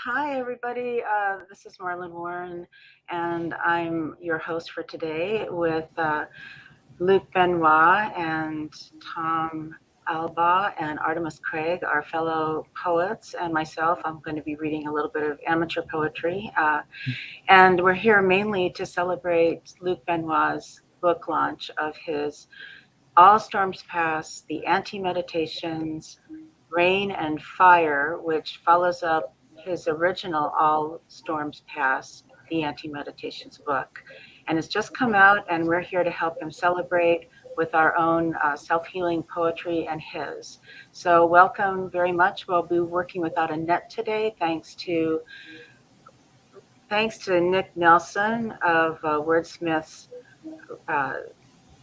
Hi, everybody. This is Marlon Warren, and I'm your host for today with Luke Benoit and Tom Alba and Artemis Craig, our fellow poets, and myself. I'm going to be reading a little bit of amateur poetry. And we're here mainly to celebrate Luke Benoit's book launch of his All Storms Pass, the Antimeditations, Rain and Fire, which follows up his original All Storms Pass, the Anti-Meditations book. And it's just come out, and we're here to help him celebrate with our own self-healing poetry and his. So welcome very much. We'll be working without a net today, thanks to Nick Nelson of Wordsmith's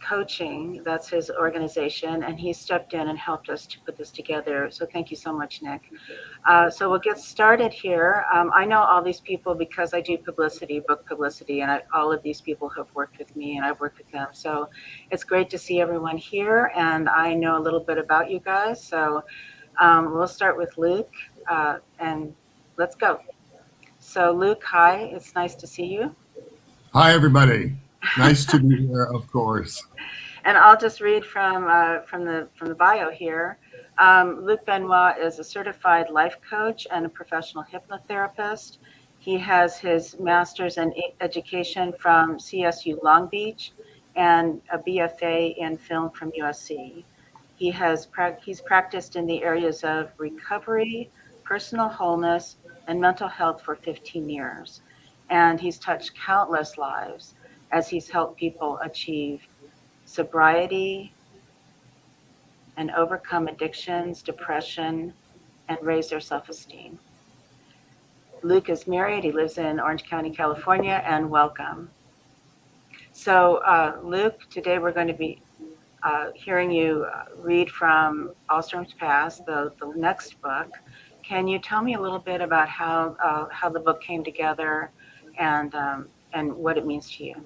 Coaching. That's his organization, and he stepped in and helped us to put this together. So thank you so much, Nick. So we'll get started here. I know all these people because I do publicity, book publicity, and all of these people have worked with me and I've worked with them. So it's great to see everyone here, and I know a little bit about you guys. So we'll start with Luke, and let's go. So Luke, hi, it's nice to see you. Hi, everybody. Nice to be here, of course. And I'll just read from the bio here. Luke Benoit is a certified life coach and a professional hypnotherapist. He has his master's in education from CSU Long Beach and a BFA in film from USC. He's practiced in the areas of recovery, personal wholeness, and mental health for 15 years. And he's touched countless lives as he's helped people achieve sobriety and overcome addictions, depression, and raise their self-esteem. Luke is married. He lives in Orange County, California, and welcome. So Luke, today we're going to be hearing you read from All Storms Pass, the next book. Can you tell me a little bit about how the book came together and what it means to you?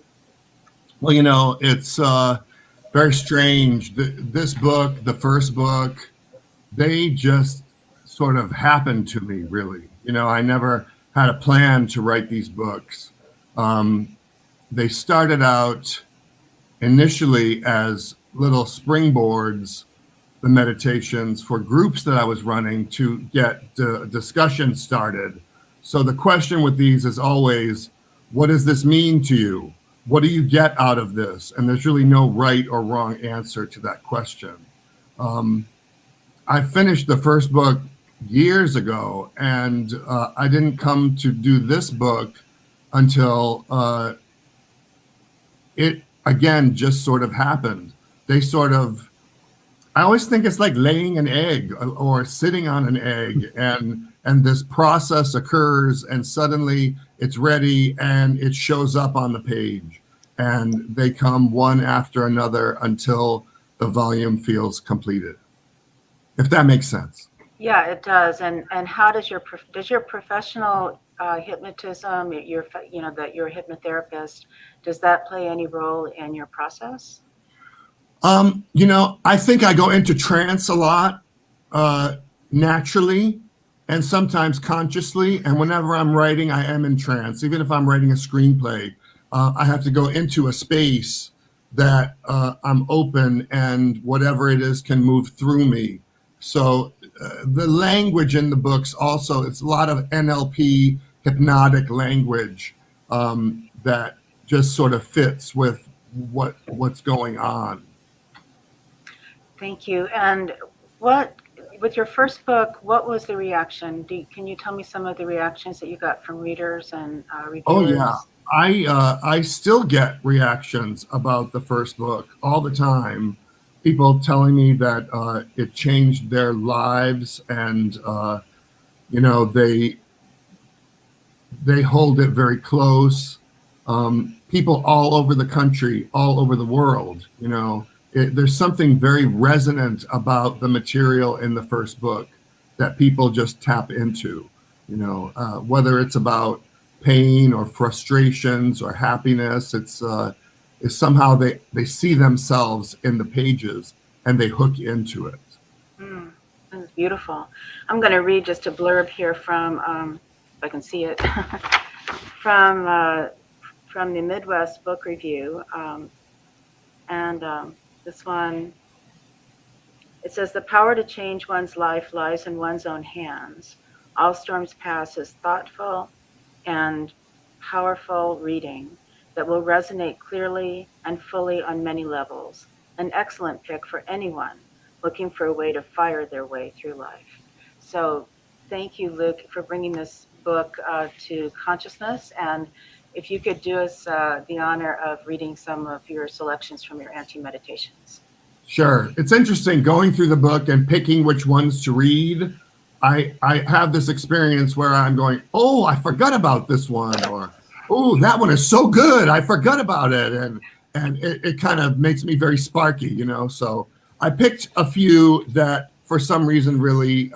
Well, it's very strange. This book, the first book, they just sort of happened to me, really. I never had a plan to write these books. They started out initially as little springboards, the meditations, for groups that I was running to get the discussion started. So the question with these is always, what does this mean to you? What do you get out of this? And there's really no right or wrong answer to that question. I finished the first book years ago, and I didn't come to do this book until it, again, just sort of happened. I always think it's like laying an egg or sitting on an egg, and this process occurs, and suddenly it's ready and it shows up on the page, and they come one after another until the volume feels completed. If that makes sense. Yeah, it does. And how does your professional hypnotism, that you're a hypnotherapist, does that play any role in your process? I think I go into trance a lot, naturally, and sometimes consciously. And whenever I'm writing, I am in trance. Even if I'm writing a screenplay, I have to go into a space that I'm open, and whatever it is can move through me. So the language in the books also, it's a lot of NLP, hypnotic language that just sort of fits with what's going on. Thank you. And with your first book, what was the reaction? Can you tell me some of the reactions that you got from readers and reviewers? Oh yeah, I still get reactions about the first book all the time. People telling me that it changed their lives, and they hold it very close. People all over the country, all over the world, there's something very resonant about the material in the first book that people just tap into, whether it's about pain or frustrations or happiness. It's somehow they see themselves in the pages and they hook into it. That's beautiful. I'm going to read just a blurb here from I can see it, from the Midwest Book Review. This one, it says, "The power to change one's life lies in one's own hands. All Storms Pass is thoughtful and powerful reading that will resonate clearly and fully on many levels. An excellent pick for anyone looking for a way to fire their way through life." So thank you, Luke, for bringing this book to consciousness. And if you could do us the honor of reading some of your selections from your Antimeditations. Sure. It's interesting going through the book and picking which ones to read. I have this experience where I'm going, oh, I forgot about this one, or, oh, that one is so good, I forgot about it. And it kind of makes me very sparky, you know. So I picked a few that for some reason really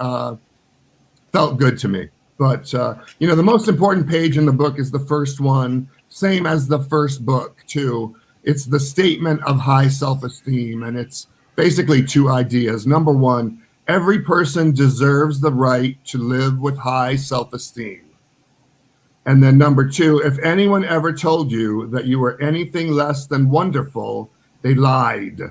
felt good to me. But, you know, the most important page in the book is the first one, same as the first book, too. It's the statement of high self-esteem, and it's basically two ideas. Number one, every person deserves the right to live with high self-esteem. And then number two, if anyone ever told you that you were anything less than wonderful, they lied.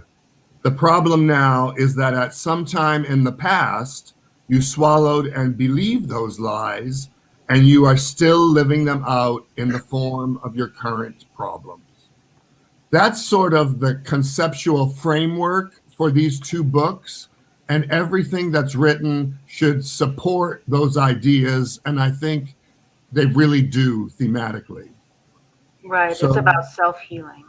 The problem now is that at some time in the past, you swallowed and believed those lies, and you are still living them out in the form of your current problems. That's sort of the conceptual framework for these two books, and everything that's written should support those ideas, and I think they really do thematically. Right. So, it's about self-healing,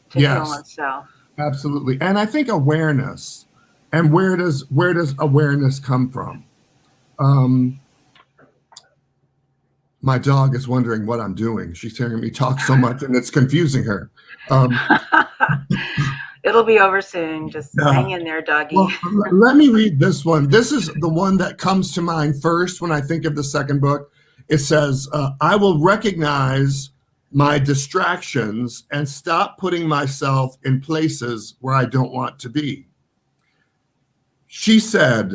to yes, heal oneself. Absolutely. And I think awareness. And where does awareness come from? My dog is wondering what I'm doing. She's hearing me talk so much, and it's confusing her. It'll be over soon. Just hang in there, doggy. Well, let me read this one. This is the one that comes to mind first when I think of the second book. It says, I will recognize my distractions and stop putting myself in places where I don't want to be. She said,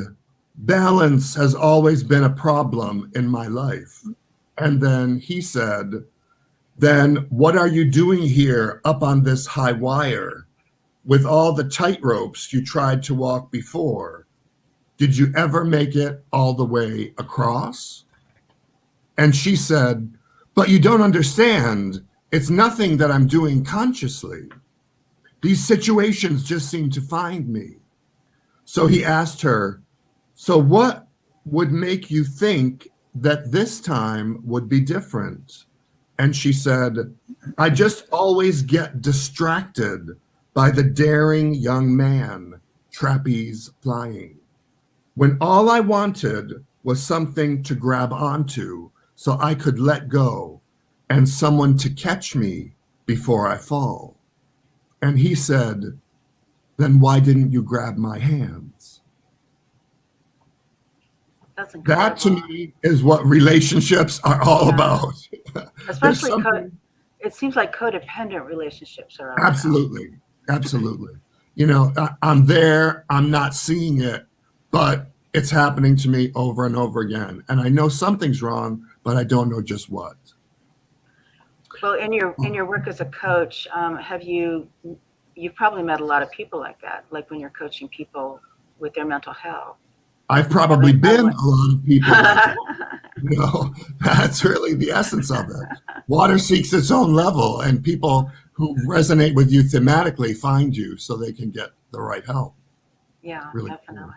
balance has always been a problem in my life. And then he said, then what are you doing here up on this high wire with all the tight ropes you tried to walk before? Did you ever make it all the way across? And she said, but you don't understand. It's nothing that I'm doing consciously. These situations just seem to find me. So he asked her, so what would make you think that this time would be different? And she said, I just always get distracted by the daring young man, trapeze flying, when all I wanted was something to grab onto so I could let go and someone to catch me before I fall. And he said, then why didn't you grab my hands? That to me is what relationships are all about. Especially, it seems like codependent relationships are all absolutely, about. Absolutely. You know, I'm there, I'm not seeing it, but it's happening to me over and over again. And I know something's wrong, but I don't know just what. Well, in your work as a coach, you've probably met a lot of people like that, like when you're coaching people with their mental health. I've probably been a lot of people. You know, that's really the essence of it. Water seeks its own level, and people who resonate with you thematically find you so they can get the right help. Yeah, really definitely.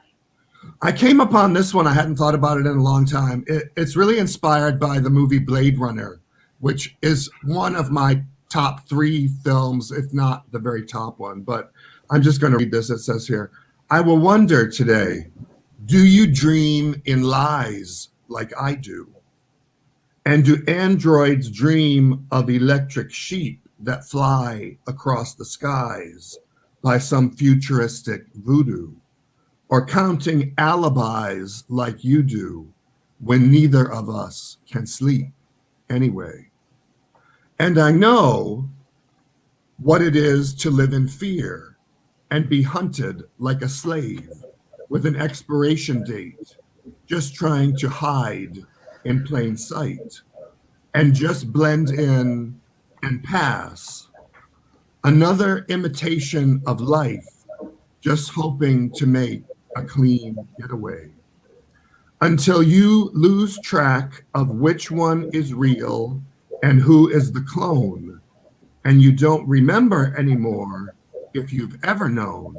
Cool. I came upon this one. I hadn't thought about it in a long time. It's really inspired by the movie Blade Runner, which is one of my top 3 films, if not the very top one. But I'm just going to read this. It says here, I will wonder today, do you dream in lies like I do? And do androids dream of electric sheep that fly across the skies by some futuristic voodoo? Or counting alibis like you do when neither of us can sleep anyway? And I know what it is to live in fear and be hunted like a slave with an expiration date, just trying to hide in plain sight and just blend in and pass. Another imitation of life, just hoping to make a clean getaway. Until you lose track of which one is real and who is the clone, and you don't remember anymore if you've ever known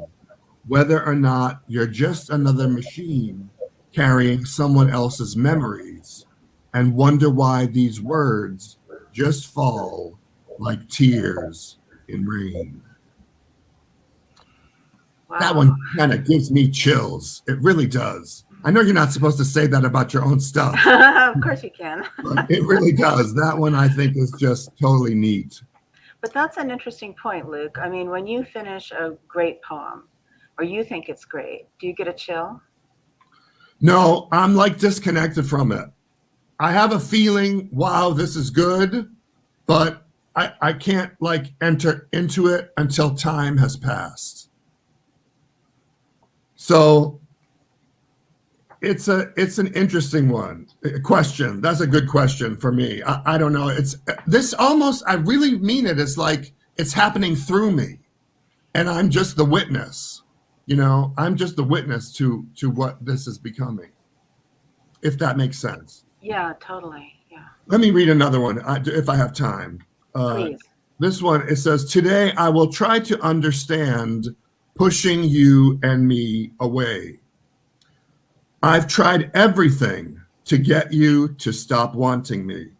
whether or not you're just another machine carrying someone else's memories, and wonder why these words just fall like tears in rain. Wow. That one kind of gives me chills. It really does. I know you're not supposed to say that about your own stuff. Of course you can. But it really does. That one I think is just totally neat. But that's an interesting point, Luke. I mean, when you finish a great poem, or you think it's great, do you get a chill? No, I'm like disconnected from it. I have a feeling, wow, this is good, but I can't like enter into it until time has passed. So it's an interesting one. Question. That's a good question for me. I don't know. It's this almost, I really mean it. It's like it's happening through me, and I'm just the witness. You know, I'm just the witness to what this is becoming, if that makes sense. Yeah, totally. Yeah. Let me read another one if I have time. Please. This one, it says, today I will try to understand pushing you and me away. I've tried everything to get you to stop wanting me.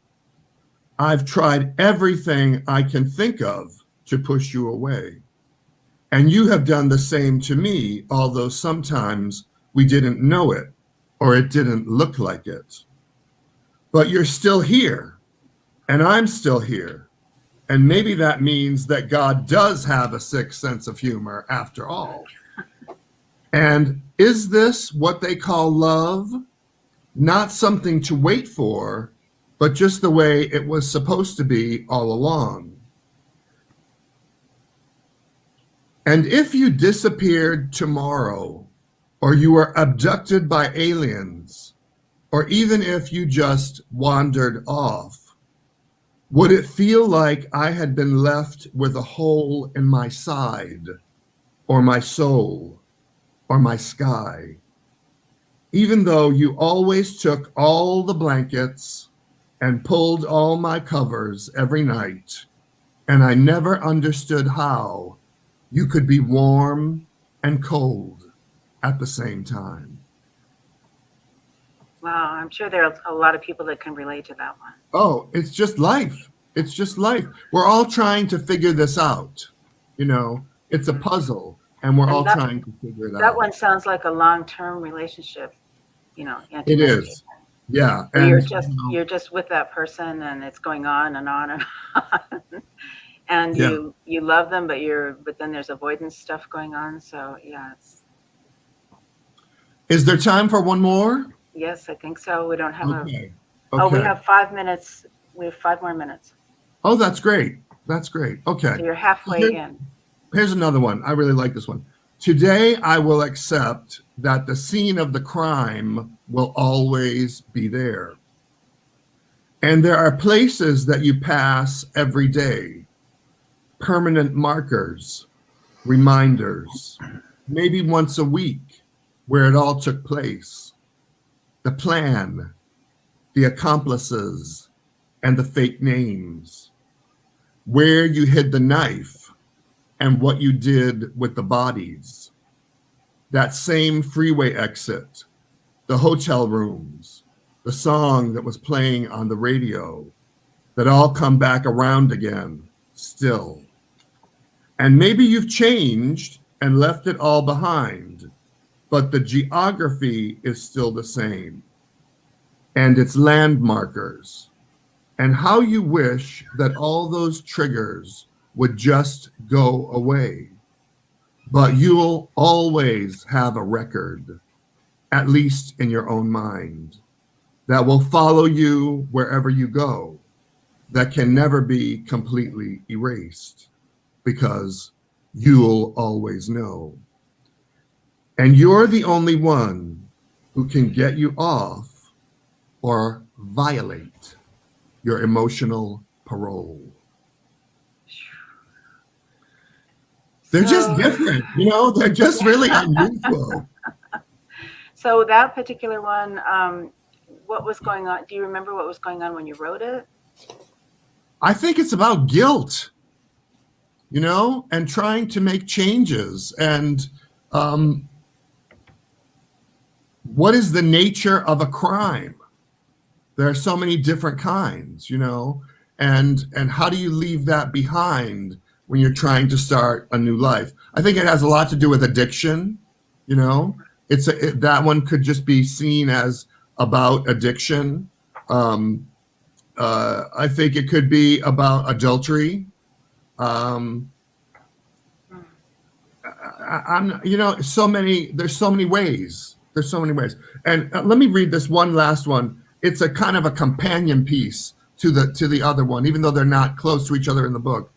I've tried everything I can think of to push you away. And you have done the same to me, although sometimes we didn't know it or it didn't look like it. But you're still here, and I'm still here. And maybe that means that God does have a sixth sense of humor after all. And is this what they call love? Not something to wait for, but just the way it was supposed to be all along. And if you disappeared tomorrow, or you were abducted by aliens, or even if you just wandered off, would it feel like I had been left with a hole in my side, or my soul, or my sky? Even though you always took all the blankets and pulled all my covers every night, and I never understood how you could be warm and cold at the same time. Wow, I'm sure there are a lot of people that can relate to that one. Oh, it's just life. It's just life. We're all trying to figure this out. You know, it's a puzzle, and we're all trying to figure it out. That one sounds like a long-term relationship, you know. It is. Yeah. And you're just with that person, and it's going on and on and on. And yeah. you love them, but then there's avoidance stuff going on. So yeah, Is there time for one more? Yes, I think so. We don't have Okay. Oh, we have 5 minutes. We have 5 more minutes. Oh, that's great. That's great. Okay. So you're halfway in. Here's another one. I really like this one. Today, I will accept that the scene of the crime will always be there. And there are places that you pass every day, permanent markers, reminders, maybe once a week, where it all took place. The plan, the accomplices, and the fake names, where you hid the knife and what you did with the bodies, that same freeway exit, the hotel rooms, the song that was playing on the radio, that all come back around again still. And maybe you've changed and left it all behind, but the geography is still the same, and its landmarkers, and how you wish that all those triggers would just go away. But you'll always have a record, at least in your own mind, that will follow you wherever you go, that can never be completely erased, because you'll always know. And you're the only one who can get you off or violate your emotional parole? They're just So, different, they're just really unusual. so that particular one, what was going on? Do you remember what was going on when you wrote it? I think it's about guilt, and trying to make changes. And what is the nature of a crime? There are so many different kinds, and how do you leave that behind when you're trying to start a new life? I think it has a lot to do with addiction. That one could just be seen as about addiction. I think it could be about adultery. There's so many ways. There's so many ways. And let me read this one last one. It's a kind of a companion piece to the other one, even though they're not close to each other in the book.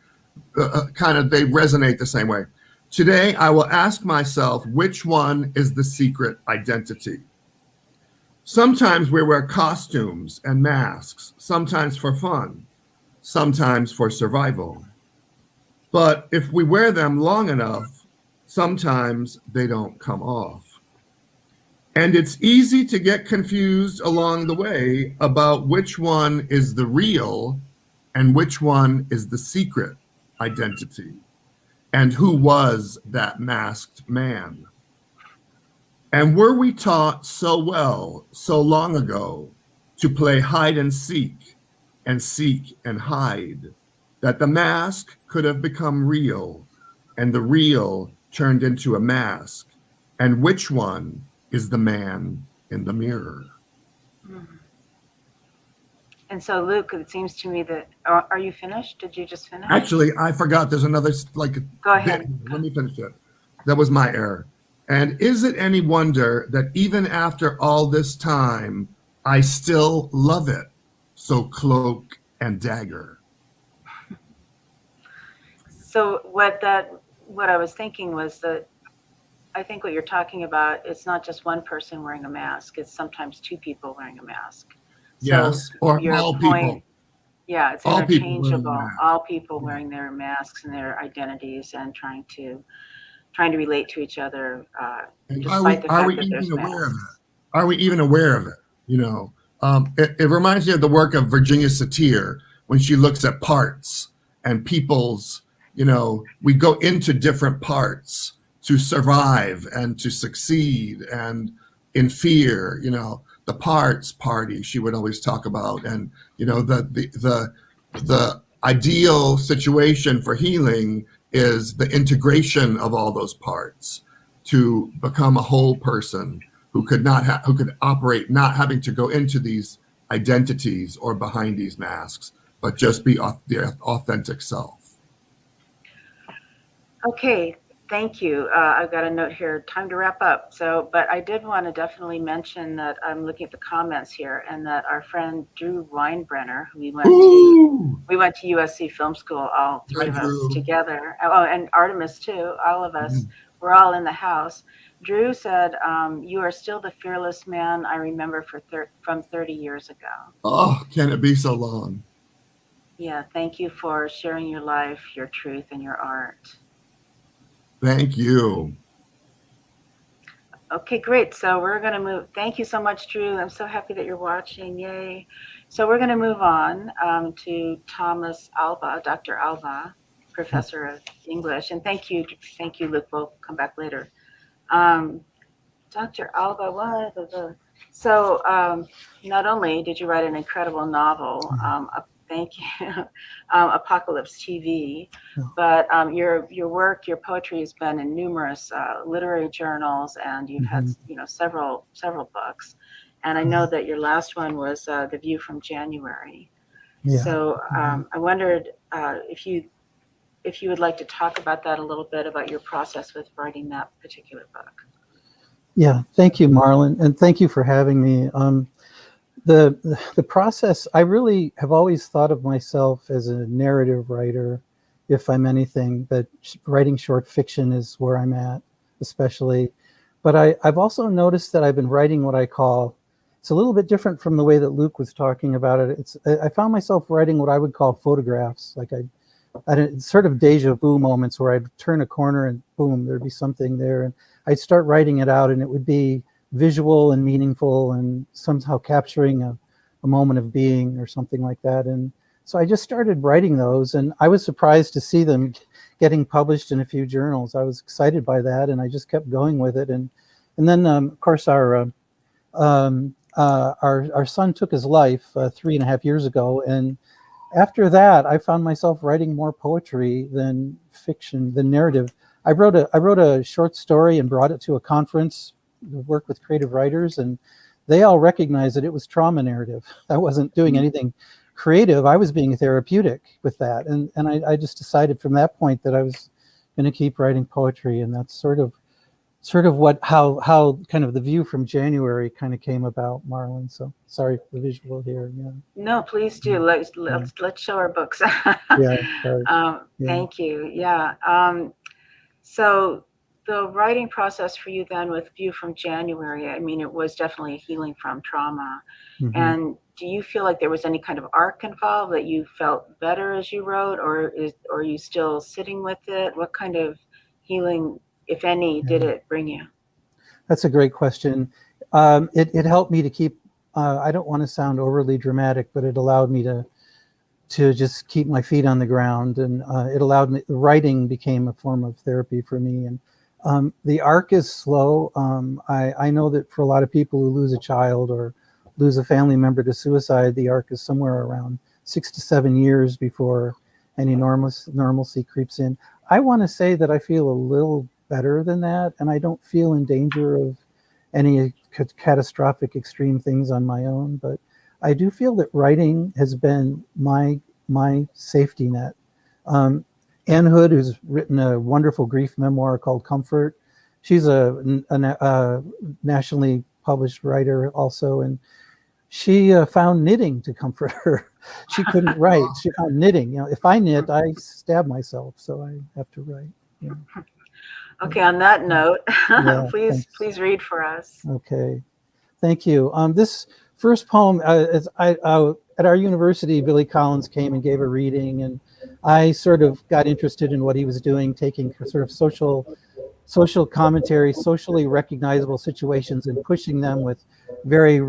They resonate the same way. Today, I will ask myself, which one is the secret identity? Sometimes we wear costumes and masks, sometimes for fun, sometimes for survival. But if we wear them long enough, sometimes they don't come off. And it's easy to get confused along the way about which one is the real and which one is the secret identity, and who was that masked man. And were we taught so well, so long ago, to play hide and seek and hide, that the mask could have become real, and the real turned into a mask? And which one is the man in the mirror? And so, Luke, it seems to me that, are you finished? Did you just finish? Actually, I forgot there's another, Go ahead. Let me finish it. That was my error. And is it any wonder that even after all this time, I still love it? So cloak and dagger. So what I was thinking was that I think what you're talking about, it's not just one person wearing a mask. It's sometimes two people wearing a mask. Yes, or all people. Yeah, it's all interchangeable. All people wearing their masks and their identities and trying to relate to each other, despite the fact that there's masks. Are we even aware of it? It reminds me of the work of Virginia Satir when she looks at parts and people's, we go into different parts to survive and to succeed, and in fear, the parts party she would always talk about. And, the ideal situation for healing is the integration of all those parts to become a whole person who could operate, not having to go into these identities or behind these masks, but just be the authentic self. Okay, thank you. I've got a note here, time to wrap up. But I did want to definitely mention that I'm looking at the comments here, and that our friend Drew Weinbrenner, who we went to USC Film School, all three of us together. Oh, and Artemis too, all of us. We're all in the house. Drew said, "You are still the fearless man I remember from 30 years ago." Oh, can it be so long? Yeah, thank you for sharing your life, your truth, and your art. Thank you. Okay, great. So we're going to move. Thank you so much, Drew. I'm so happy that you're watching. Yay. So we're going to move on to Thomas Alva, Dr. Alva, Professor of English. And thank you, Luke. We'll come back later. Dr. Alva, so not only did you write an incredible novel, thank you, Apocalypse TV, but your work, your poetry has been in numerous literary journals, and you've had several books. And I know that your last one was The View from January. Yeah. So I wondered if you would like to talk about that a little bit, about your process with writing that particular book. Yeah, thank you, Marlon, and thank you for having me. The process, I really have always thought of myself as a narrative writer, if I'm anything, but writing short fiction is where I'm at, especially. But I've also noticed that I've been writing what I call it's a little bit different from the way that Luke was talking about it. I found myself writing what I would call photographs. Like I'd sort of deja vu moments where I'd turn a corner and boom, there'd be something there. And I'd start writing it out, and it would be visual and meaningful and somehow capturing a moment of being or something like that. And so I just started writing those, and I was surprised to see them getting published in a few journals. I was excited by that, and I just kept going with it. And then, of course, our son took his life 3.5 years ago, and after that, I found myself writing more poetry than fiction, than narrative. I wrote a short story and brought it to a conference to work with creative writers, and they all recognized that it was trauma narrative. I wasn't doing anything creative. I was being therapeutic with that, and I just decided from that point that I was going to keep writing poetry, and that's sort of how kind of the view from January kind of came about, Marlon. So sorry for the visual here. Yeah. No, please do. Let's show our books. Yeah. Sorry. Yeah. Thank you. Yeah. So the writing process for you then with View from January, I mean, it was definitely a healing from trauma. Mhm. And do you feel like there was any kind of arc involved, that you felt better as you wrote, or are you still sitting with it? What kind of healing, if any, did it bring you? That's a great question. It helped me to keep, I don't want to sound overly dramatic, but it allowed me to just keep my feet on the ground, and it allowed me, writing became a form of therapy for me. And the arc is slow. I know that for a lot of people who lose a child or lose a family member to suicide, the arc is somewhere around 6 to 7 years before any normalcy creeps in. I want to say that I feel a little better than that, and I don't feel in danger of any catastrophic extreme things on my own, but I do feel that writing has been my safety net. Ann Hood, who's written a wonderful grief memoir called Comfort, she's a nationally published writer also, and she found knitting to comfort her. She couldn't write. She found knitting. If I knit, I stab myself, so I have to write. Yeah. Okay, on that note, Yeah, please read for us. Okay, thank you. This first poem, at our university, Billy Collins came and gave a reading, and I sort of got interested in what he was doing, taking sort of social commentary, socially recognizable situations, and pushing them with very,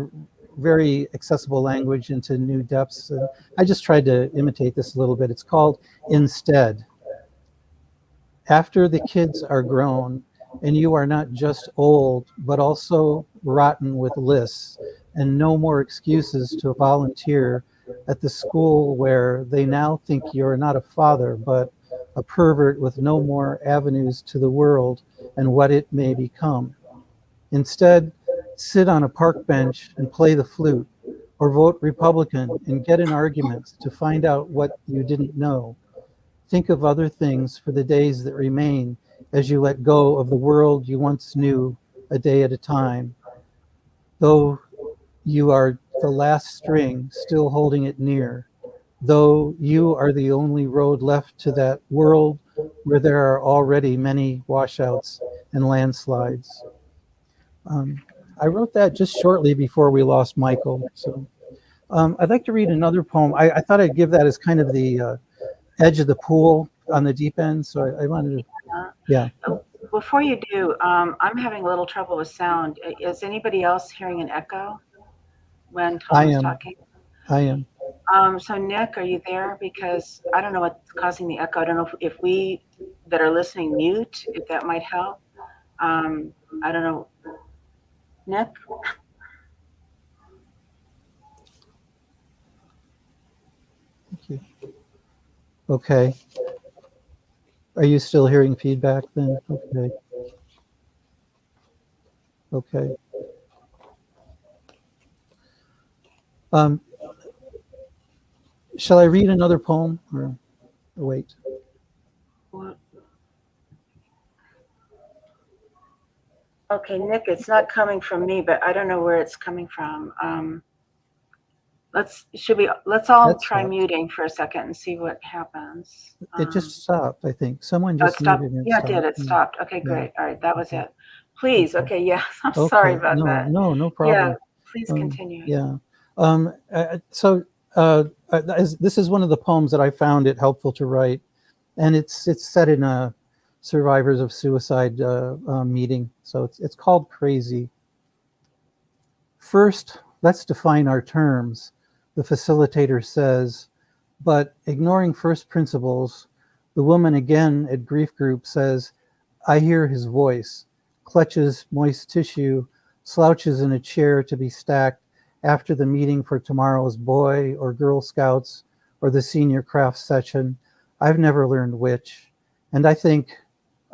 very accessible language into new depths. I just tried to imitate this a little bit. It's called Instead. After the kids are grown, and you are not just old, but also rotten with lists, and no more excuses to volunteer at the school where they now think you're not a father, but a pervert with no more avenues to the world and what it may become. Instead, sit on a park bench and play the flute, or vote Republican and get in arguments to find out what you didn't know. Think of other things for the days that remain as you let go of the world you once knew, a day at a time. Though you are the last string still holding it near, though you are the only road left to that world where there are already many washouts and landslides. I wrote that just shortly before we lost Michael. So I'd like to read another poem. I thought I'd give that as kind of the edge of the pool on the deep end. So I wanted to, yeah. Before you do, I'm having a little trouble with sound. Is anybody else hearing an echo when Tom is talking? I am. So Nick, are you there? Because I don't know what's causing the echo. I don't know if we that are listening mute, if that might help. I don't know. Nick? Thank you. Okay. Are you still hearing feedback then? Okay. Okay. Shall I read another poem or wait? Okay, Nick, it's not coming from me, but I don't know where it's coming from. Let's all try muting for a second and see what happens. It just stopped, I think. Someone just stopped. muted it. Yeah, it did. It stopped. Okay, great. All right, that was it. Please. Okay, yes. I'm sorry about that. No problem. Please continue. Yeah. This is one of the poems that I found it helpful to write, and it's set in a survivors of suicide meeting. So it's called Crazy. First, let's define our terms, the facilitator says, but ignoring first principles, the woman again at grief group says, I hear his voice, clutches moist tissue, slouches in a chair to be stacked after the meeting for tomorrow's Boy or Girl Scouts or the senior craft session. I've never learned which. And I think,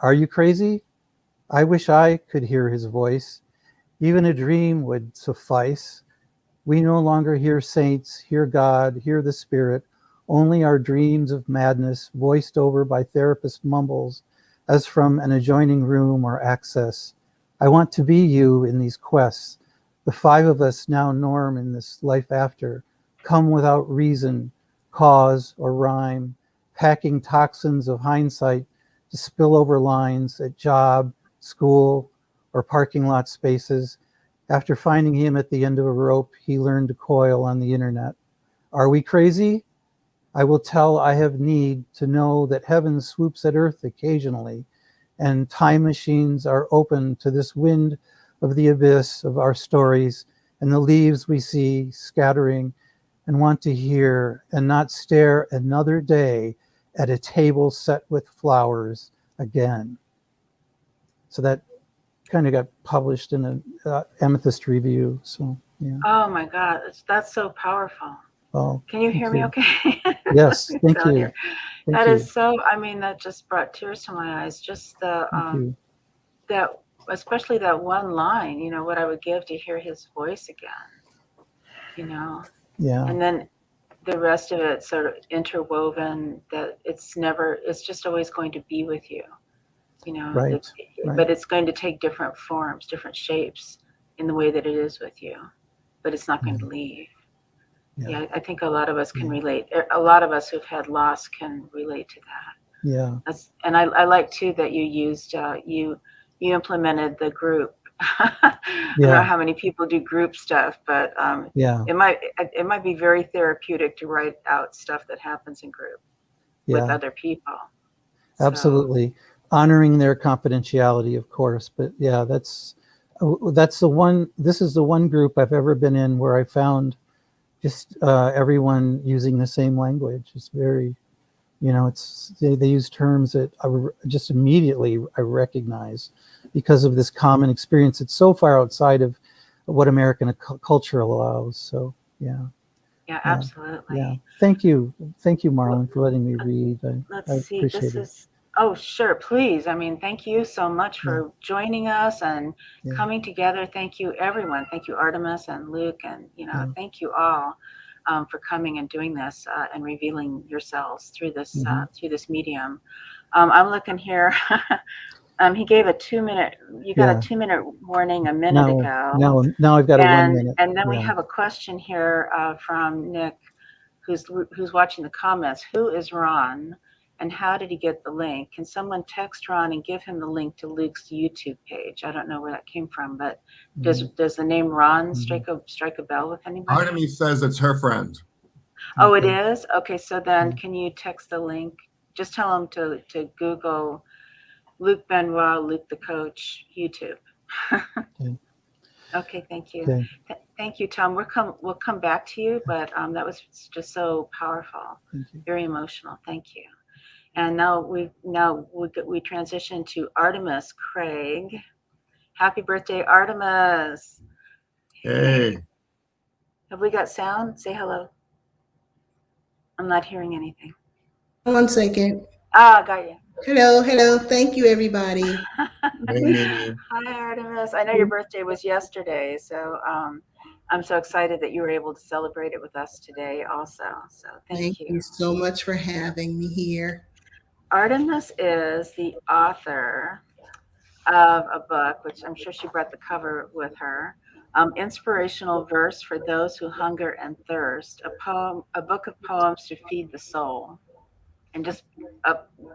are you crazy? I wish I could hear his voice. Even a dream would suffice. We no longer hear saints, hear God, hear the Spirit, only our dreams of madness voiced over by therapist mumbles as from an adjoining room or access. I want to be you in these quests. The five of us now norm in this life after, come without reason, cause, or rhyme, packing toxins of hindsight to spill over lines at job, school, or parking lot spaces. After finding him at the end of a rope, he learned to coil on the internet. Are we crazy? I will tell I have need to know that heaven swoops at earth occasionally, and time machines are open to this wind of the abyss of our stories and the leaves we see scattering and want to hear and not stare another day at a table set with flowers again. So that kind of got published in an Amethyst review. So, yeah. Oh my God, that's so powerful. Oh, can you hear me okay? Yes, thank you. That is so, I mean, that just brought tears to my eyes. Just the, that, especially that one line, you know, what I would give to hear his voice again, you know? Yeah. And then the rest of it sort of interwoven that it's just always going to be with you, you know? Right. But it's going to take different forms, different shapes in the way that it is with you, but it's not going to leave. Yeah, I think a lot of us can relate. A lot of us who've had loss can relate to that. Yeah. And I like too that you used you implemented the group. I don't know how many people do group stuff, but it might be very therapeutic to write out stuff that happens in group with other people. Absolutely. Honoring their confidentiality, of course, but yeah, that's the one. This is the one group I've ever been in where I found just everyone using the same language. It's very, you know, they use terms that I just immediately I recognize because of this common experience. It's so far outside of what American culture allows. So yeah. Yeah, absolutely. Yeah. Thank you, Marlon, for letting me read. Let's see. This is. Oh, sure. Please. I mean, thank you so much for joining us and coming together. Thank you, everyone. Thank you, Artemis and Luke, and thank you all for coming and doing this and revealing yourselves through this medium. I'm looking here. He gave a 2-minute. You got a 2-minute warning a minute ago. Now I've got a 1 minute. And then we have a question here from Nick, who's watching the comments. Who is Ron? And how did he get the link? Can someone text Ron and give him the link to Luke's YouTube page? I don't know where that came from, but does the name Ron strike a bell with anybody? Artemis says it's her friend. Oh, it is? Okay, so then can you text the link? Just tell him to Google Luke Benoit, Luke the Coach, YouTube. Okay, thank you. Okay. Thank you, Tom. We'll come back to you, but that was just so powerful, very emotional. Thank you. And now we transition to Artemis Craig. Happy birthday, Artemis. Hey. Have we got sound? Say hello. I'm not hearing anything. 1 second. Got you. Hello. Thank you, everybody. Hey. Hi, Artemis. I know your birthday was yesterday, so I'm so excited that you were able to celebrate it with us today also. So thank you. Thank you so much for having me here. Artemis is the author of a book, which I'm sure she brought the cover with her, Inspirational Verse for Those Who Hunger and Thirst, a book of poems to feed the soul. And just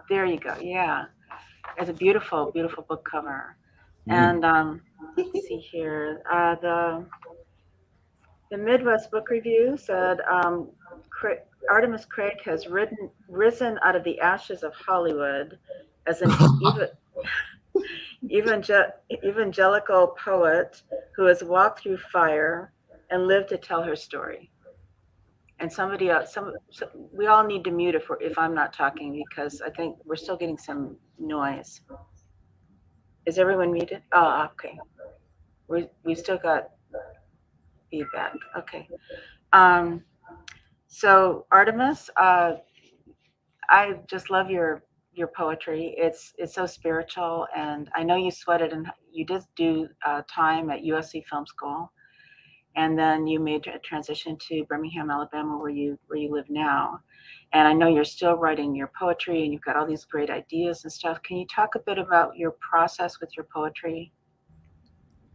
there you go. Yeah, it's a beautiful, beautiful book cover. And let's see here. The Midwest Book Review said Artemis Craig has risen out of the ashes of Hollywood as an evangelical poet who has walked through fire and lived to tell her story. And somebody else, we all need to mute if I'm not talking, because I think we're still getting some noise. Is everyone muted? Oh, okay. We still got feedback. Okay. So Artemis, I just love your poetry. It's so spiritual, and I know you sweated, and you did do time at USC Film School, and then you made a transition to Birmingham, Alabama, where you live now. And I know you're still writing your poetry, and you've got all these great ideas and stuff. Can you talk a bit about your process with your poetry?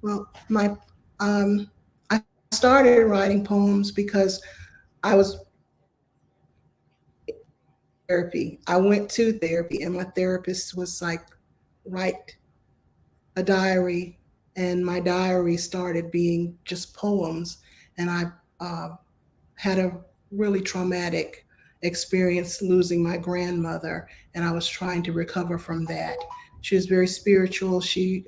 Well, I started writing poems because I was therapy. I went to therapy, and my therapist was like, write a diary, and my diary started being just poems. And I had a really traumatic experience losing my grandmother, and I was trying to recover from that. She was very spiritual. She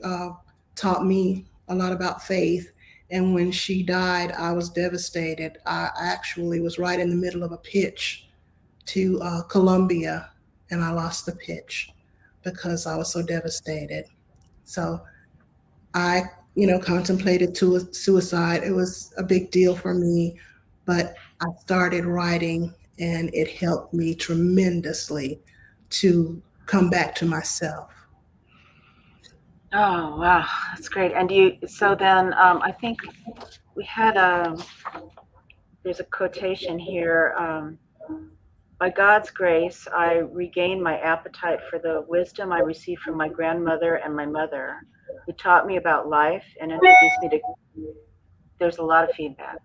taught me a lot about faith. And when she died, I was devastated. I actually was right in the middle of a pitch to Columbia, and I lost the pitch because I was so devastated. So I, contemplated suicide. It was a big deal for me, but I started writing, and it helped me tremendously to come back to myself. Oh, wow, that's great. And so then I think we had there's a quotation here. By God's grace, I regained my appetite for the wisdom I received from my grandmother and my mother, who taught me about life and introduced me to. There's a lot of feedback.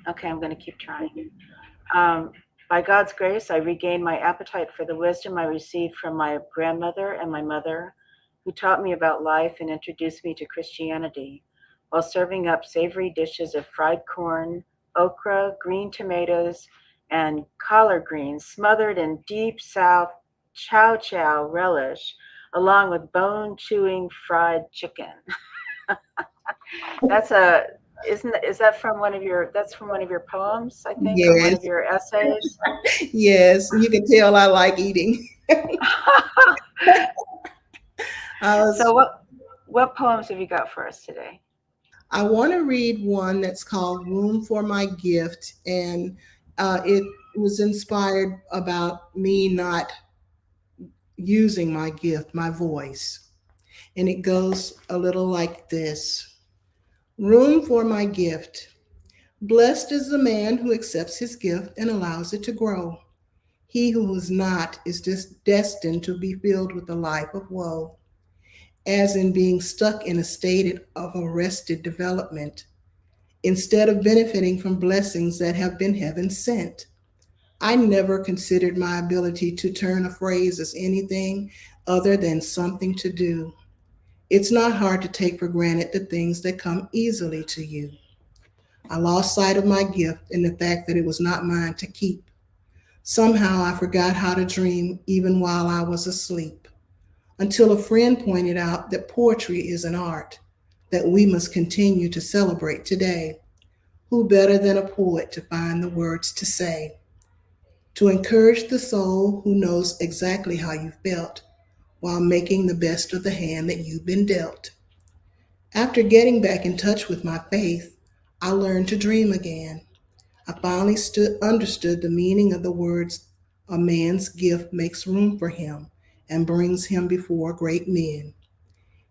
Okay, I'm going to keep trying. By God's grace, I regained my appetite for the wisdom I received from my grandmother and my mother, who taught me about life and introduced me to Christianity, while serving up savory dishes of fried corn, okra, green tomatoes, and collard greens smothered in deep South chow chow relish, along with bone-chewing fried chicken. That's a is that from one of your that's from one of your poems, I think, or one of Yes, your essays? yes, you can tell I like eating. I So was what poems have you got for us today? I want to read one that's called Room for My Gift, and it was inspired about me not using my gift, my voice. And it goes a little like this: Room for my gift. Blessed is the man who accepts his gift and allows it to grow. He who is not is just destined to be filled with a life of woe, as in being stuck in a state of arrested development, instead of benefiting from blessings that have been heaven sent. I never considered my ability to turn a phrase as anything other than something to do. It's not hard to take for granted the things that come easily to you. I lost sight of my gift and the fact that it was not mine to keep. Somehow I forgot how to dream even while I was asleep, until a friend pointed out that poetry is an art that we must continue to celebrate today. Who better than a poet to find the words to say? To encourage the soul who knows exactly how you felt while making the best of the hand that you've been dealt. After getting back in touch with my faith, I learned to dream again. I finally understood the meaning of the words, a man's gift makes room for him and brings him before great men.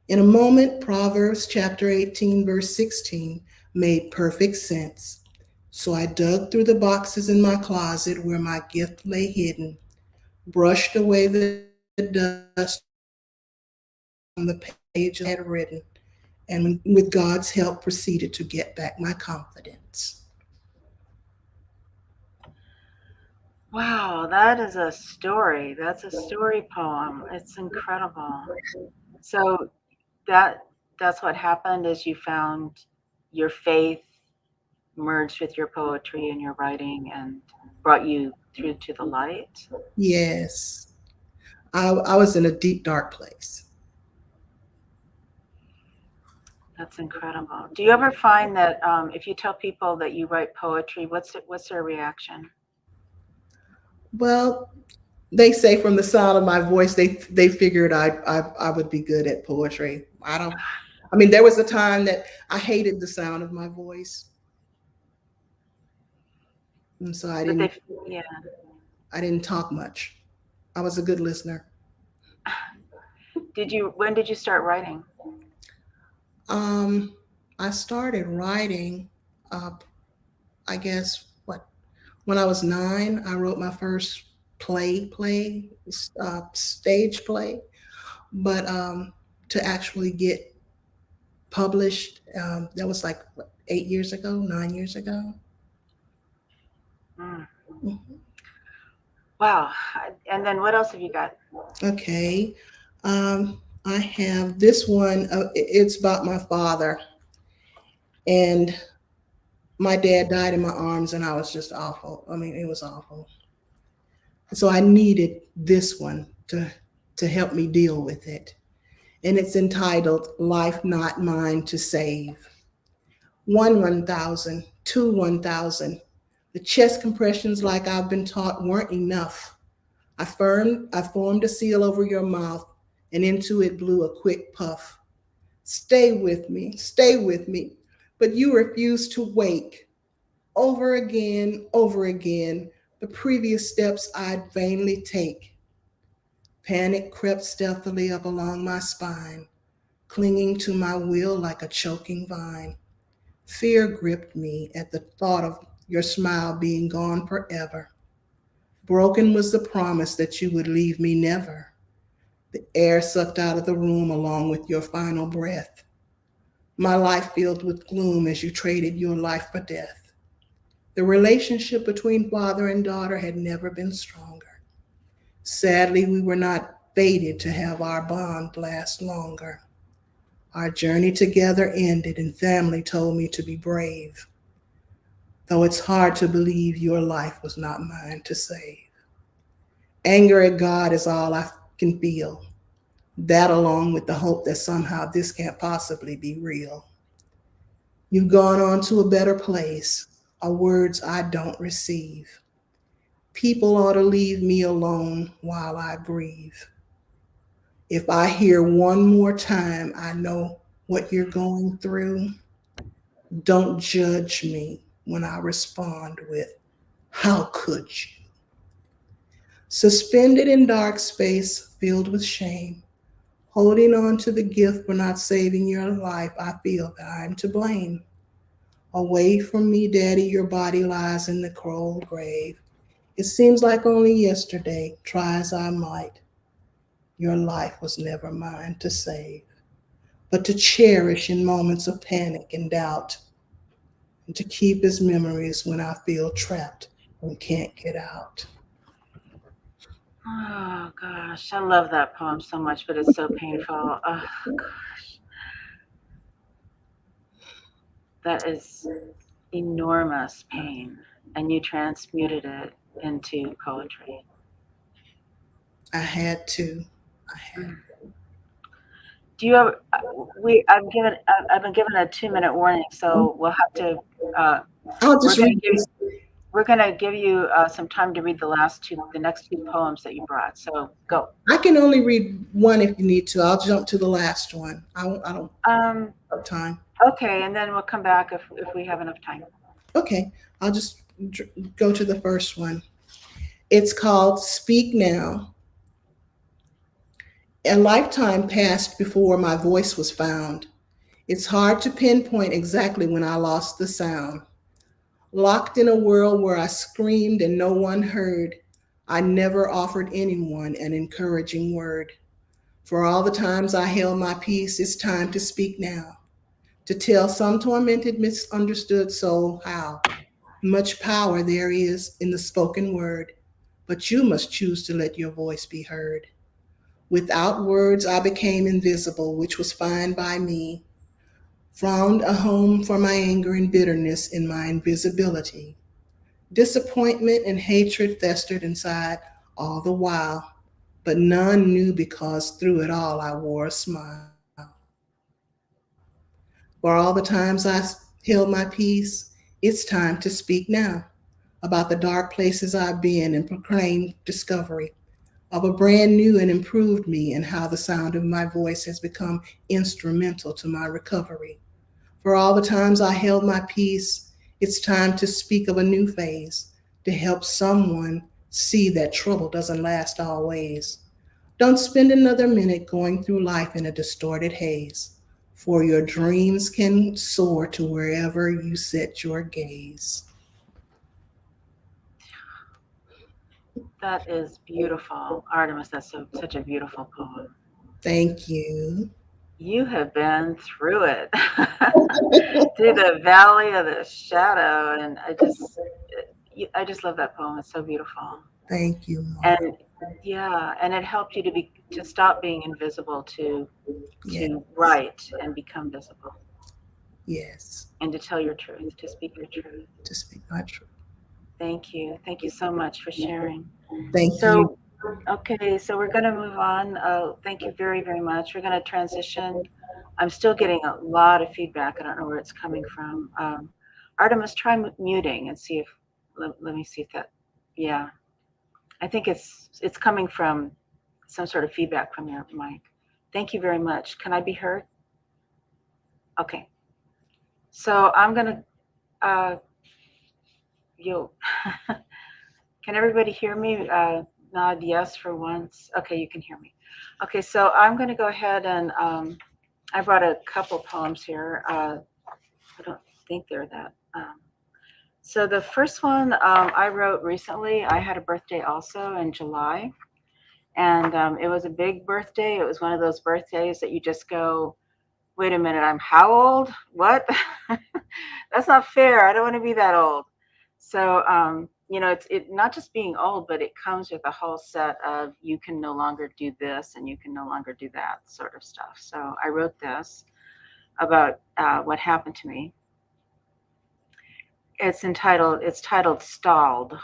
In a moment, Proverbs chapter 18, verse 16 made perfect sense. So I dug through the boxes in my closet where my gift lay hidden, brushed away the dust on the page I had written, and with God's help proceeded to get back my confidence. Wow, that is a story. That's a story poem. It's incredible. So that that's what happened is you found your faith merged with your poetry and your writing and brought you through to the light? Yes. I was in a deep, dark place. That's incredible. Do you ever find that if you tell people that you write poetry, what's their reaction? Well, they say from the sound of my voice, they figured I would be good at poetry. I mean, there was a time that I hated the sound of my voice, and so But they, yeah. I didn't talk much. I was a good listener. When did you start writing? I started writing, I guess, when I was 9. I wrote my first stage play, but to actually get published, that was like 8 years ago, 9 years ago. Mm. Mhm. Wow. And then what else have you got? Okay. I have this one. It's about my father. And my dad died in my arms, and I was just awful. I mean, it was awful. So I needed this one to help me deal with it. And it's entitled Life Not Mine to Save. 1,000, 1,000. The chest compressions, like I've been taught, weren't enough. I formed a seal over your mouth, and into it blew a quick puff. Stay with me. But you refused to wake. Over again, the previous steps I'd vainly take. Panic crept stealthily up along my spine, clinging to my will like a choking vine. Fear gripped me at the thought of your smile being gone forever. Broken was the promise that you would leave me never. The air sucked out of the room along with your final breath. My life filled with gloom as you traded your life for death. The relationship between father and daughter had never been stronger. Sadly, we were not fated to have our bond last longer. Our journey together ended, and family told me to be brave, though it's hard to believe your life was not mine to save. Anger at God is all I can feel. That, along with the hope that somehow this can't possibly be real. You've gone on to a better place, are words I don't receive. People ought to leave me alone while I grieve. If I hear one more time, I know what you're going through. Don't judge me when I respond with, how could you? Suspended in dark space, filled with shame, holding on to the gift for not saving your life, I feel that I'm to blame. Away from me, Daddy, your body lies in the cold grave. It seems like only yesterday, try as I might, your life was never mine to save, but to cherish in moments of panic and doubt, and to keep as memories when I feel trapped and can't get out. Oh gosh, I love that poem so much, but it's so painful. Oh gosh, that is enormous pain, and you transmuted it into poetry. I had to. Do you have? I've been given a 2-minute warning, so we'll have to. I'll We're just gonna read give this. we're gonna give you some time to read the next two poems that you brought. So go. I can only read one if you need to. I'll jump to the last one. I don't have time. Okay, and then we'll come back if we have enough time. Okay, I'll just go to the first one. It's called Speak Now. A lifetime passed before my voice was found. It's hard to pinpoint exactly when I lost the sound. Locked in a world where I screamed and no one heard, I never offered anyone an encouraging word. For all the times I held my peace, it's time to speak now. To tell some tormented, misunderstood soul how much power there is in the spoken word, but you must choose to let your voice be heard. Without words, I became invisible, which was fine by me. found a home for my anger and bitterness in my invisibility. Disappointment and hatred festered inside all the while, but none knew because through it all I wore a smile. For all the times I held my peace, it's time to speak now about the dark places I've been and proclaim discovery of a brand new and improved me and how the sound of my voice has become instrumental to my recovery. For all the times I held my peace, it's time to speak of a new phase to help someone see that trouble doesn't last always. Don't spend another minute going through life in a distorted haze, for your dreams can soar to wherever you set your gaze. That is beautiful. Artemis, that's such a beautiful poem. Thank you. You have been through it, through the valley of the shadow, and I just love that poem. It's so beautiful, Thank you, Mark. and yeah, and it helped you to stop being invisible, Yes, to write and become visible, yes, and to tell your truth, to speak your truth. to speak my truth. Thank you so much for sharing. Thank you. So, okay, so we're going to move on. Thank you very, very much. We're going to transition. I'm still getting a lot of feedback. I don't know where it's coming from. Artemis, try muting and see if, let me see if that, yeah. I think it's coming from some sort of feedback from your mic. Thank you very much. Can I be heard? Okay. So I'm going to, can everybody hear me? Nod yes for once. Okay, you can hear me. Okay, so I'm going to go ahead and I brought a couple poems here. I don't think they're that. So the first one I wrote recently. I had a birthday also in July, and it was a big birthday. It was one of those birthdays that you just go, wait a minute, I'm how old? What? That's not fair. I don't want to be that old. So, it's not just being old, but it comes with a whole set of you can no longer do this and you can no longer do that sort of stuff. So I wrote this about what happened to me. It's titled Stalled.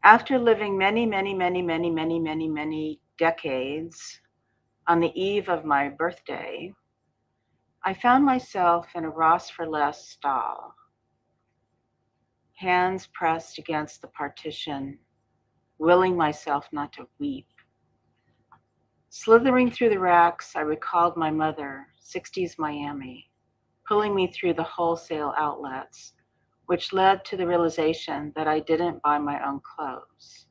After living many, many, many, many, many, many, many decades on the eve of my birthday, I found myself in a Ross for Less stall, hands pressed against the partition, willing myself not to weep. Slithering through the racks, I recalled my mother, 60s Miami, pulling me through the wholesale outlets, which led to the realization that I didn't buy my own clothes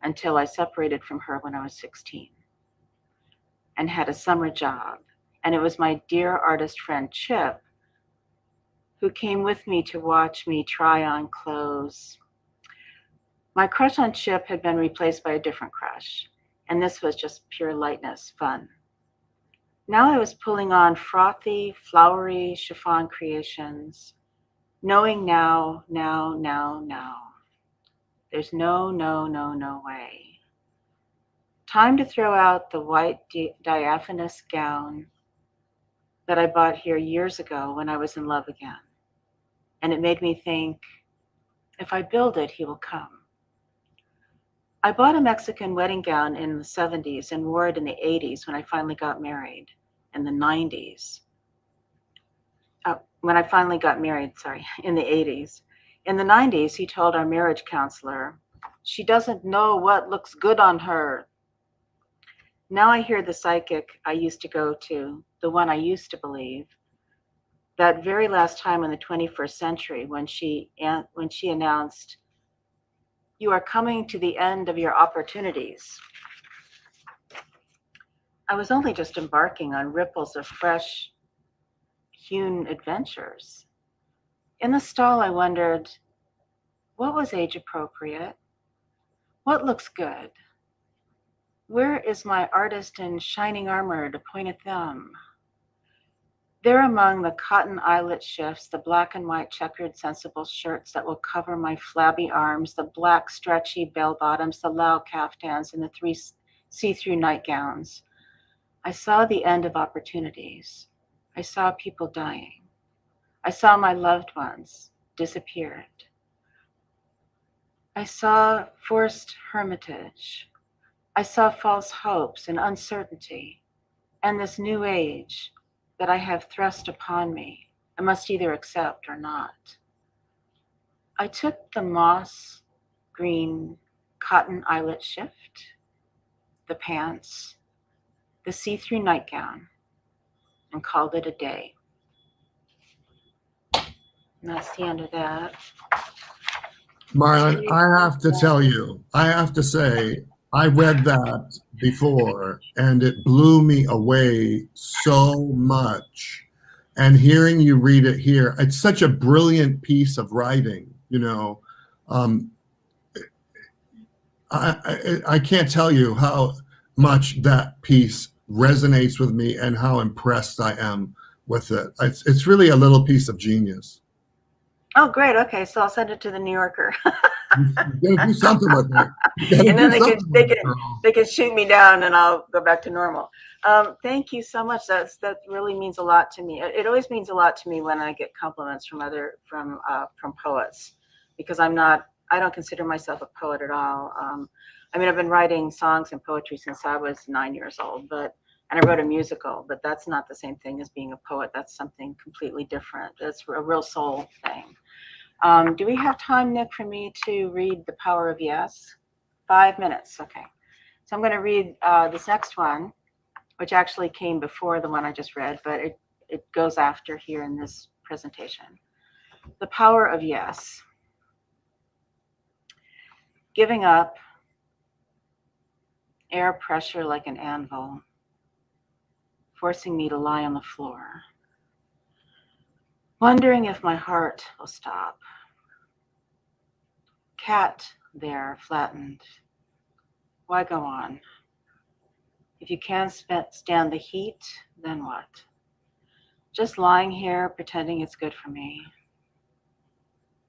until I separated from her when I was 16 and had a summer job. And it was my dear artist friend Chip who came with me to watch me try on clothes. My crush on Chip had been replaced by a different crush, and this was just pure lightness, fun. Now I was pulling on frothy, flowery chiffon creations, knowing now, there's no way. Time to throw out the white diaphanous gown that I bought here years ago when I was in love again. And it made me think, if I build it, he will come. I bought a Mexican wedding gown in the 70s and wore it in the 80s when I finally got married, in the 90s. When I finally got married, in the 80s. In the 90s, he told our marriage counselor, she doesn't know what looks good on her. Now I hear the psychic I used to go to, the one I used to believe, that very last time in the 21st century when she announced, you are coming to the end of your opportunities. I was only just embarking on ripples of fresh, hewn adventures. In the stall, I wondered, what was age appropriate? What looks good? Where is my artist in shining armor to point at them? There among the cotton eyelet shifts, the black and white checkered sensible shirts that will cover my flabby arms, the black stretchy bell bottoms, the low caftans, and the 3 see-through nightgowns, I saw the end of opportunities. I saw people dying. I saw my loved ones disappeared. I saw forced hermitage. I saw false hopes and uncertainty, and this new age that I have thrust upon me. I must either accept or not. I took the moss green cotton eyelet shift, the pants, the see-through nightgown, and called it a day. And that's the end of that. Marlon, I have to tell you, I have to say, I read that before and it blew me away so much. And hearing you read it here, it's such a brilliant piece of writing, you know. I can't tell you how much that piece resonates with me and how impressed I am with it. It's really a little piece of genius. Oh, great. Okay, so I'll send it to the New Yorker. You gotta do something with it. You gotta And then do something with it, girl. they can shoot me down and I'll go back to normal. Thank you so much. That really means a lot to me. It always means a lot to me when I get compliments from poets, because I don't consider myself a poet at all. I mean, I've been writing songs and poetry since I was 9 years old, and I wrote a musical, but that's not the same thing as being a poet. That's something completely different. That's a real soul thing. Do we have time, Nick, for me to read The Power of Yes? 5 minutes, okay. So I'm going to read this next one, which actually came before the one I just read, but it goes after here in this presentation. The Power of Yes. Giving up, air pressure like an anvil, forcing me to lie on the floor, wondering if my heart will stop. Cat there, flattened. Why go on? If you can't stand the heat, then what? Just lying here pretending it's good for me.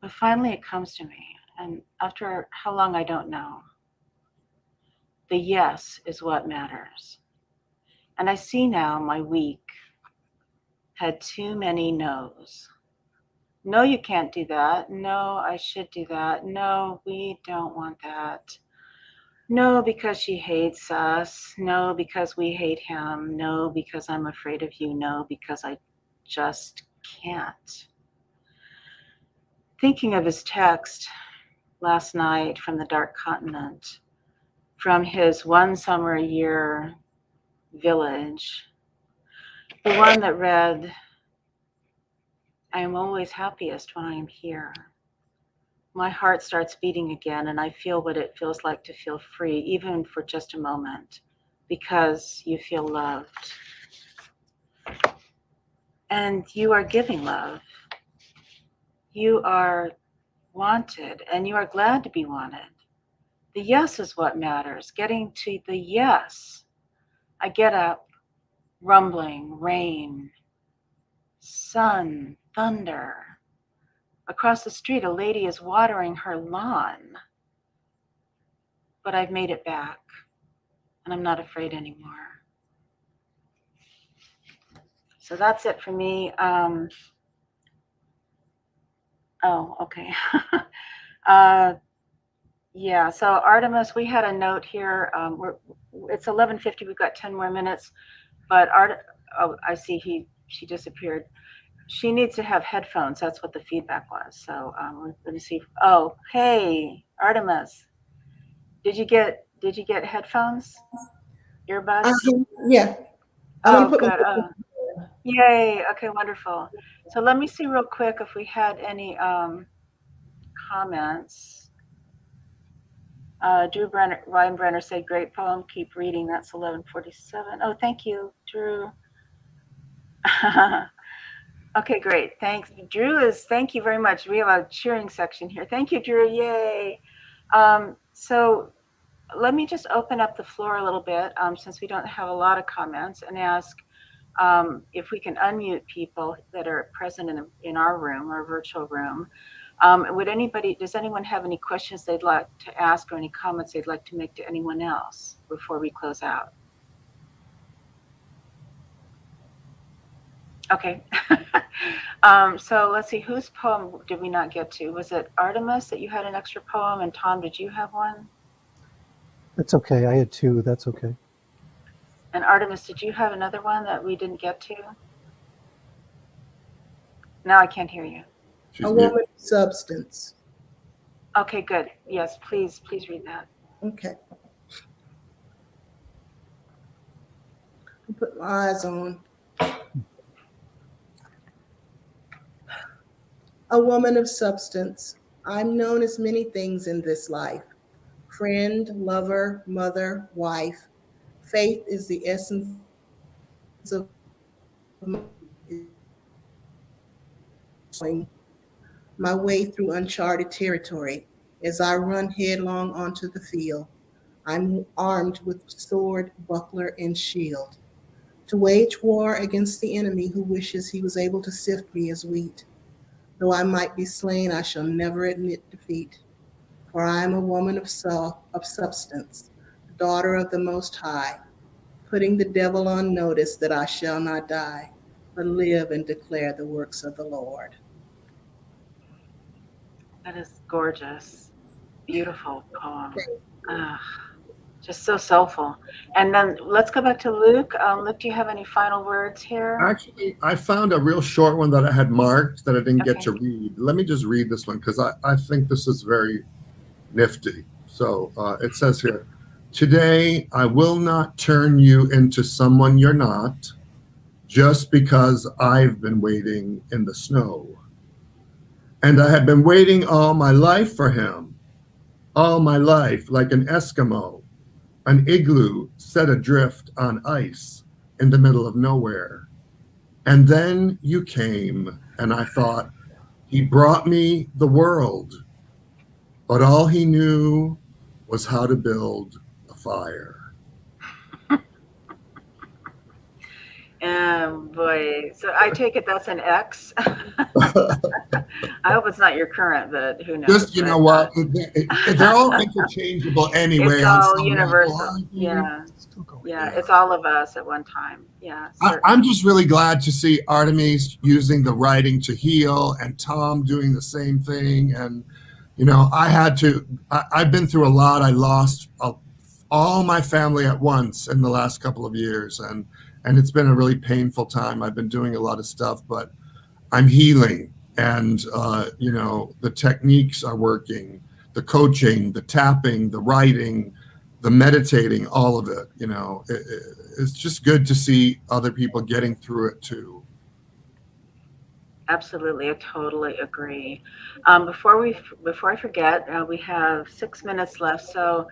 But finally it comes to me, and after how long I don't know. The yes is what matters. And I see now my week had too many no's. No, you can't do that. No, I should do that. No, we don't want that. No, because she hates us. No, because we hate him. No, because I'm afraid of you. No, because I just can't. Thinking of his text last night from the dark continent, from his one summer a year village, the one that read, I am always happiest when I am here. My heart starts beating again, and I feel what it feels like to feel free, even for just a moment, because you feel loved. And you are giving love. You are wanted, and you are glad to be wanted. The yes is what matters, getting to the yes. I get up, rumbling, rain, sun, thunder. Across the street, a lady is watering her lawn. But I've made it back, and I'm not afraid anymore. So that's it for me. Oh, okay. Yeah, so Artemis, we had a note here. It's 11:50, we've got 10 more minutes, but oh, I see she disappeared. She needs to have headphones. That's what the feedback was. So let me see. Oh, hey, Artemis, did you get headphones? Earbuds? Yeah. Oh, good. Yay. Okay, wonderful. So let me see real quick if we had any comments. Drew Weinbrenner said, great poem. Keep reading. That's 11:47. Oh, thank you, Drew. Okay, great. Thanks. Drew thank you very much. We have a cheering section here. Thank you, Drew. Yay. So let me just open up the floor a little bit since we don't have a lot of comments, and ask if we can unmute people that are present in our room, our virtual room. Does anyone have any questions they'd like to ask or any comments they'd like to make to anyone else before we close out? Okay. So let's see, whose poem did we not get to? Was it Artemis that you had an extra poem? And Tom, did you have one? That's okay. I had two. That's okay. And Artemis, did you have another one that we didn't get to? Now I can't hear you. She's A muted. woman of substance. Okay, good. Yes, please read that. Okay. I'll put my eyes on. A woman of substance. I'm known as many things in this life: friend, lover, mother, wife. Faith is the essence of my way through uncharted territory as I run headlong onto the field. I'm armed with sword, buckler, and shield to wage war against the enemy who wishes he was able to sift me as wheat. Though I might be slain, I shall never admit defeat, for I am a woman of substance, daughter of the Most High, putting the devil on notice that I shall not die, but live and declare the works of the Lord. That is gorgeous. Beautiful poem. Just so soulful. And then let's go back to Luke. Luke, do you have any final words here? Actually, I found a real short one that I had marked that I didn't get Okay. to read. Let me just read this one because I think this is very nifty. So it says here, today I will not turn you into someone you're not just because I've been waiting in the snow. And I have been waiting all my life for him, all my life, like an Eskimo, an igloo set adrift on ice in the middle of nowhere. And then you came, and I thought, he brought me the world, but all he knew was how to build a fire. Boy, so I take it that's an X. I hope it's not your current, but who knows? Just, you know what? They're all interchangeable anyway. It's on all some universal. level. Yeah. Still going. Yeah, it's all of us at one time. Yeah, I'm just really glad to see Artemis using the writing to heal and Tom doing the same thing. And, you know, I've been through a lot. I lost all my family at once in the last couple of years. And it's been a really painful time. I've been doing a lot of stuff, but I'm healing. And, you know, the techniques are working, the coaching, the tapping, the writing, the meditating, all of it, you know, it's just good to see other people getting through it too. Absolutely, I totally agree. Before I forget, we have 6 minutes left. So,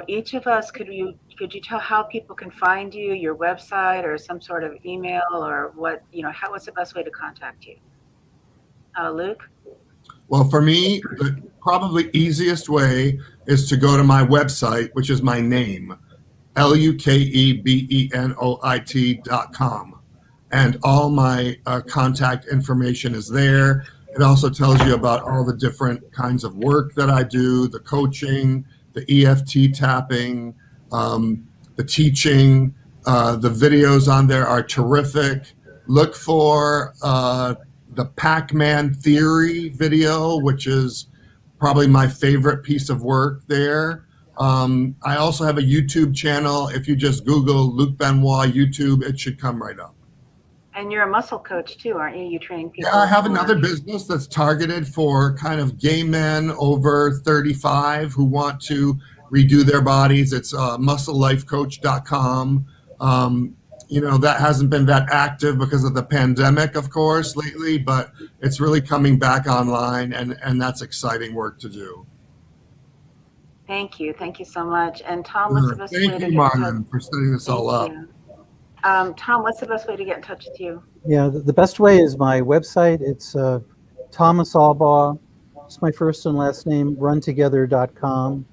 each of us, could you tell how people can find you, your website, or some sort of email, or what, you know, what's the best way to contact you? Luke? Well, for me, the probably easiest way is to go to my website, which is my name, LukeBenoit.com. And all my contact information is there. It also tells you about all the different kinds of work that I do, the coaching, the EFT tapping, the teaching. The videos on there are terrific. Look for the Pac-Man theory video, which is probably my favorite piece of work there. I also have a YouTube channel. If you just Google Luke Benoit YouTube, it should come right up. And you're a muscle coach too, aren't you? You train people. Yeah, I have another business that's targeted for kind of gay men over 35 who want to redo their bodies. It's musclelifecoach.com. You know, that hasn't been that active because of the pandemic, of course, lately, but it's really coming back online, and that's exciting work to do. Thank you so much. And Tom, what's the best way to Thank get you, in touch? Marlon, for setting this all up. Tom, what's the best way to get in touch with you? Yeah, the best way is my website. It's Thomas Albaugh, just my first and last name, runtogether.com.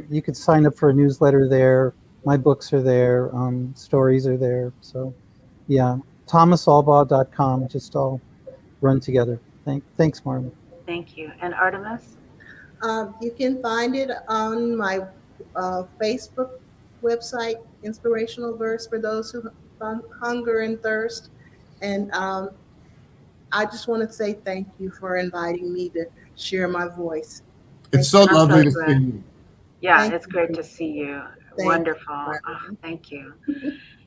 You could sign up for a newsletter there. My books are there. Stories are there. So, yeah, thomasalbaugh.com. Just all run together. Thanks, Marlon. Thank you. And Artemis? You can find it on my Facebook website, Inspirational Verse for Those Who Hunger and Thirst. And I just want to say thank you for inviting me to share my voice. It's so I'm so lovely to see glad. you. Yeah, Thank it's great you. to see you. Thank Wonderful. you. Oh, thank you.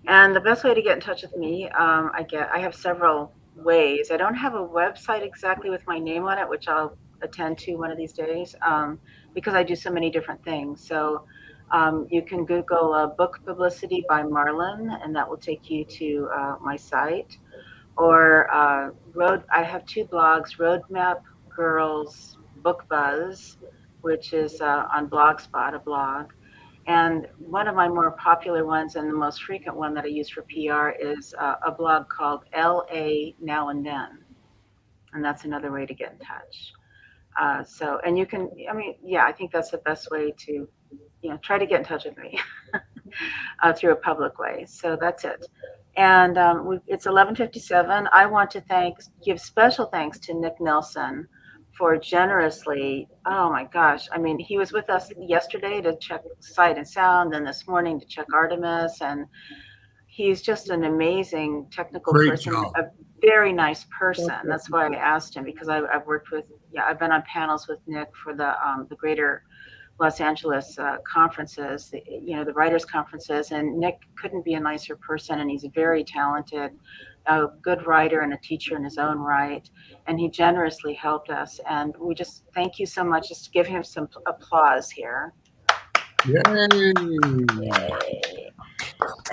And the best way to get in touch with me, I have several ways. I don't have a website exactly with my name on it, which I'll attend to one of these days, because I do so many different things. So you can Google book publicity by Marlin, and that will take you to my site. Or I have two blogs, Roadmap Girls Book Buzz, which is on Blogspot, a blog. And one of my more popular ones and the most frequent one that I use for PR is a blog called LA Now and Then. And that's another way to get in touch. And you can, I mean, yeah, I think that's the best way to, try to get in touch with me through a public way. So that's it. And it's 11:57. I want to give special thanks to Nick Nelson for generously, oh my gosh, I mean, he was with us yesterday to check sight and sound, and this morning to check Artemis, and he's just an amazing technical Great person, job. a very nice person. Thank you. That's why I asked him, because I've worked with, I've been on panels with Nick for the greater Los Angeles conferences, the writers' conferences, and Nick couldn't be a nicer person, and he's very talented, a good writer and a teacher in his own right, and he generously helped us, and we just thank you so much. Just give him some applause here. Yay! Yay.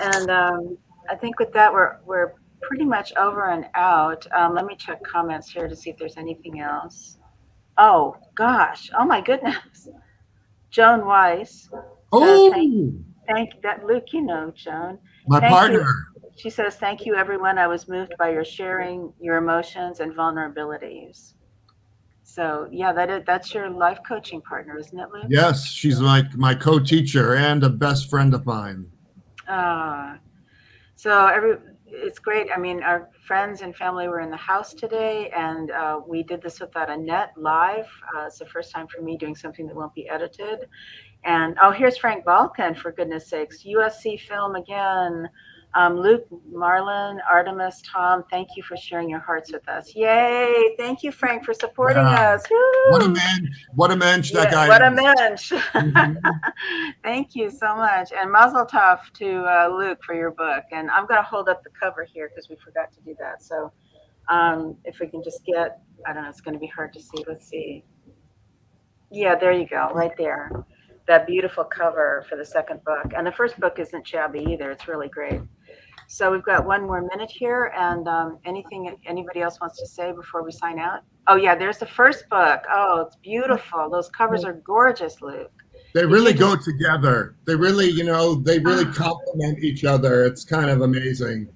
And I think with that, we're pretty much over and out. Let me check comments here to see if there's anything else. Oh gosh, oh my goodness. Joan Weiss says, Oh, thank that Luke, Joan. my Thank partner. you. She says, thank you, everyone. I was moved by your sharing your emotions and vulnerabilities. So yeah, that's your life coaching partner, isn't it, Luke? Yes, she's my co-teacher and a best friend of mine. So it's great. I mean, our friends and family were in the house today, and we did this without a net live. It's the first time for me doing something that won't be edited. And here's Frank Balkan, for goodness sakes. USC film again. Luke, Marlon, Artemis, Tom, thank you for sharing your hearts with us. Yay! Thank you, Frank, for supporting us. Woo! What a man! What a mensch that guy What a is. mensch! Mhm. Thank you so much, and Mazel Tov to Luke for your book. And I'm going to hold up the cover here because we forgot to do that. So if we can just get, I don't know, it's going to be hard to see. Let's see. Yeah, there you go, right there. That beautiful cover for the second book. And the first book isn't shabby either. It's really great. So we've got one more minute here, and anything anybody else wants to say before we sign out? Oh yeah, there's the first book. Oh, it's beautiful. Those covers are gorgeous, Luke. They really go together. They really, they really complement each other. It's kind of amazing.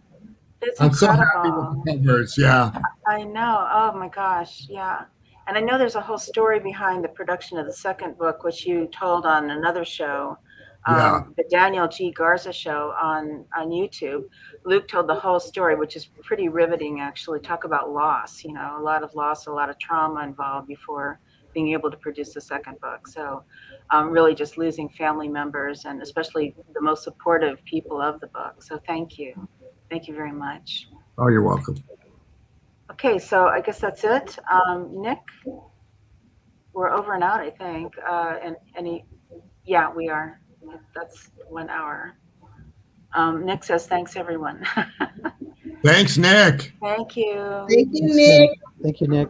It's I'm so incredible. happy with the covers. Yeah. I know. Oh my gosh. Yeah. And I know there's a whole story behind the production of the second book, which you told on another show, Yeah. the Daniel G. Garza show on YouTube. Luke told the whole story, which is pretty riveting, actually. Talk about loss, a lot of loss, a lot of trauma involved before being able to produce the second book. So really just losing family members, and especially the most supportive people of the book. So thank you. Thank you very much. Oh, you're welcome. Okay, so I guess that's it. Nick, we're over and out, I think. Yeah, we are. That's 1 hour. Nick says, thanks, everyone. Thanks, Nick. Thank you. Thank you, Nick. Thank you, Nick.